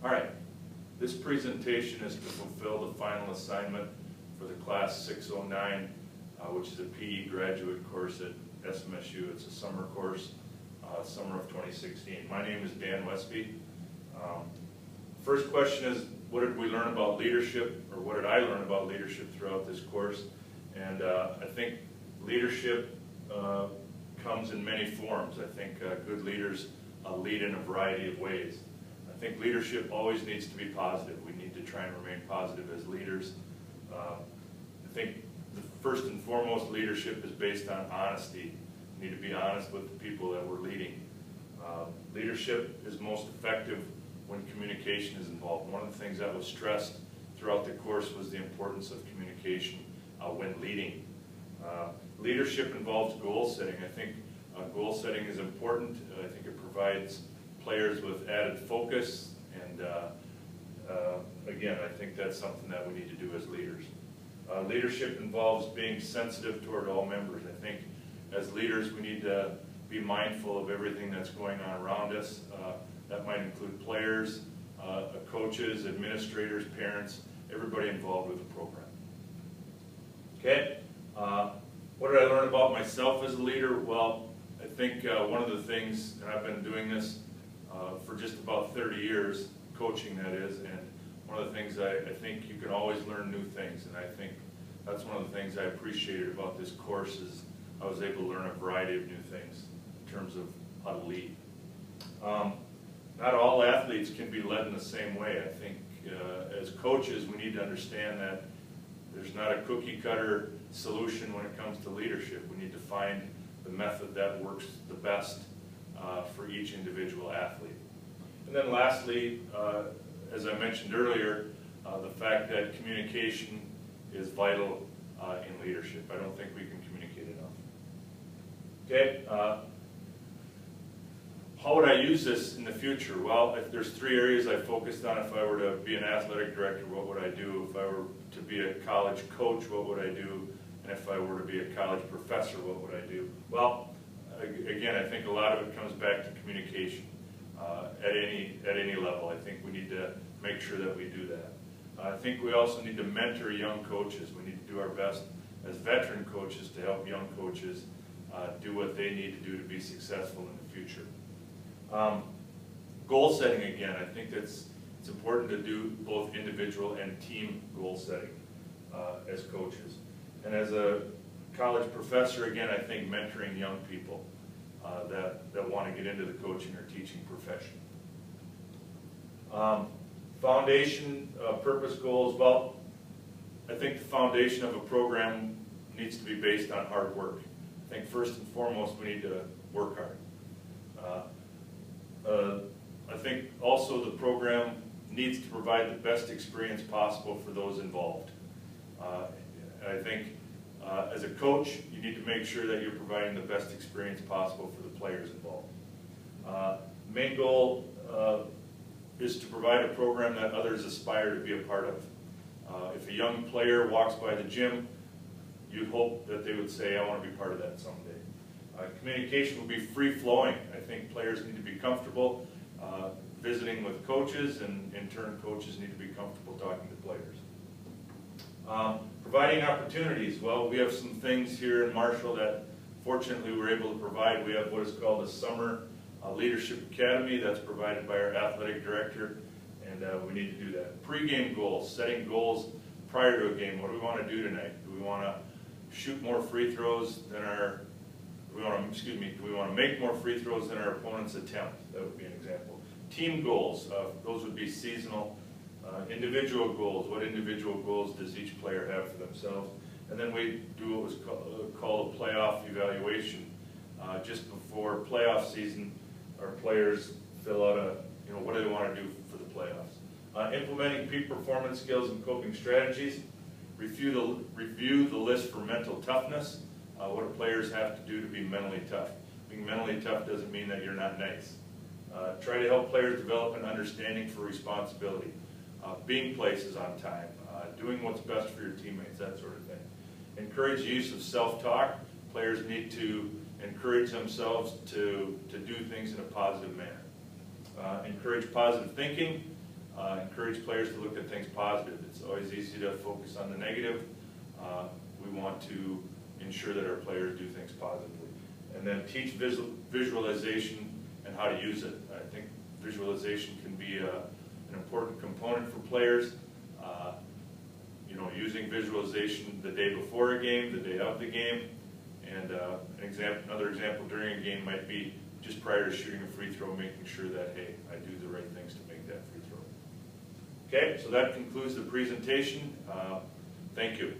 All right, this presentation is to fulfill the final assignment for the class 609, which is a PE graduate course at SMSU. It's a summer course, summer of 2016. My name is Dan Westby. First question is, what did we learn about leadership, or what did I learn about leadership throughout this course? And I think leadership comes in many forms. I think good leaders lead in a variety of ways. I think leadership always needs to be positive. We need to try and remain positive as leaders. I think the first and foremost leadership is based on honesty. We need to be honest with the people that we're leading. Leadership is most effective when communication is involved. One of the things that was stressed throughout the course was the importance of communication when leading. Leadership involves goal setting. I think goal setting is important. I think it provides players with added focus, and again, I think that's something that we need to do as leaders. Leadership involves being sensitive toward all members. I think as leaders we need to be mindful of everything that's going on around us. That might include players, coaches, administrators, parents, everybody involved with the program. Okay, what did I learn about myself as a leader? Well, I think one of the things, and I've been doing this for just about 30 years, coaching that is, and one of the things I think you can always learn new things, and I think that's one of the things I appreciated about this course is I was able to learn a variety of new things in terms of how to lead. Not all athletes can be led in the same way. I think as coaches we need to understand that there's not a cookie cutter solution when it comes to leadership. We need to find the method that works the best for each individual athlete. And then lastly, as I mentioned earlier, the fact that communication is vital in leadership. I don't think we can communicate enough. Okay, how would I use this in the future? Well, if there's three areas I focused on. If I were to be an athletic director, what would I do? If I were to be a college coach, what would I do? And if I were to be a college professor, what would I do? Well, again, I think a lot of it comes back to communication at any level. I think we need to make sure that we do that. I think we also need to mentor young coaches. We need to do our best as veteran coaches to help young coaches do what they need to do to be successful in the future. Goal setting, again, I think it's important to do both individual and team goal setting as coaches. And as a college professor, again, I think mentoring young people that want to get into the coaching or teaching profession. Foundation, purpose goals, well, I think the foundation of a program needs to be based on hard work. I think first and foremost we need to work hard. I think also the program needs to provide the best experience possible for those involved. I think as a coach, you need to make sure that you're providing the best experience possible for the players involved. Main goal is to provide a program that others aspire to be a part of. If a young player walks by the gym, you'd hope that they would say, I want to be part of that someday. Communication will be free-flowing. I think players need to be comfortable visiting with coaches, and in turn coaches need to be comfortable talking to players. Providing opportunities. Well, we have some things here in Marshall that fortunately we're able to provide. We have what is called a Summer Leadership Academy that's provided by our athletic director, and we need to do that. Pre-game goals, setting goals prior to a game. What do we want to do tonight? Do we want to shoot more free throws than do we want to make more free throws than our opponent's attempt? That would be an example. Team goals, those would be seasonal. Individual goals, what individual goals does each player have for themselves? And then we do what was called a playoff evaluation. Just before playoff season, our players fill out what do they want to do for the playoffs. Implementing peak performance skills and coping strategies. Review the list for mental toughness. What do players have to do to be mentally tough? Being mentally tough doesn't mean that you're not nice. Try to help players develop an understanding for responsibility. Being places on time, doing what's best for your teammates, that sort of thing. Encourage the use of self-talk. Players need to encourage themselves to do things in a positive manner. Encourage positive thinking. encourage players to look at things positive. It's always easy to focus on the negative. We want to ensure that our players do things positively. And then teach visualization and how to use it. I think visualization can be an important component for players. You know, using visualization the day before a game, the day of the game, and another example during a game might be just prior to shooting a free throw, making sure that, hey, I do the right things to make that free throw. Okay, so that concludes the presentation. Thank you.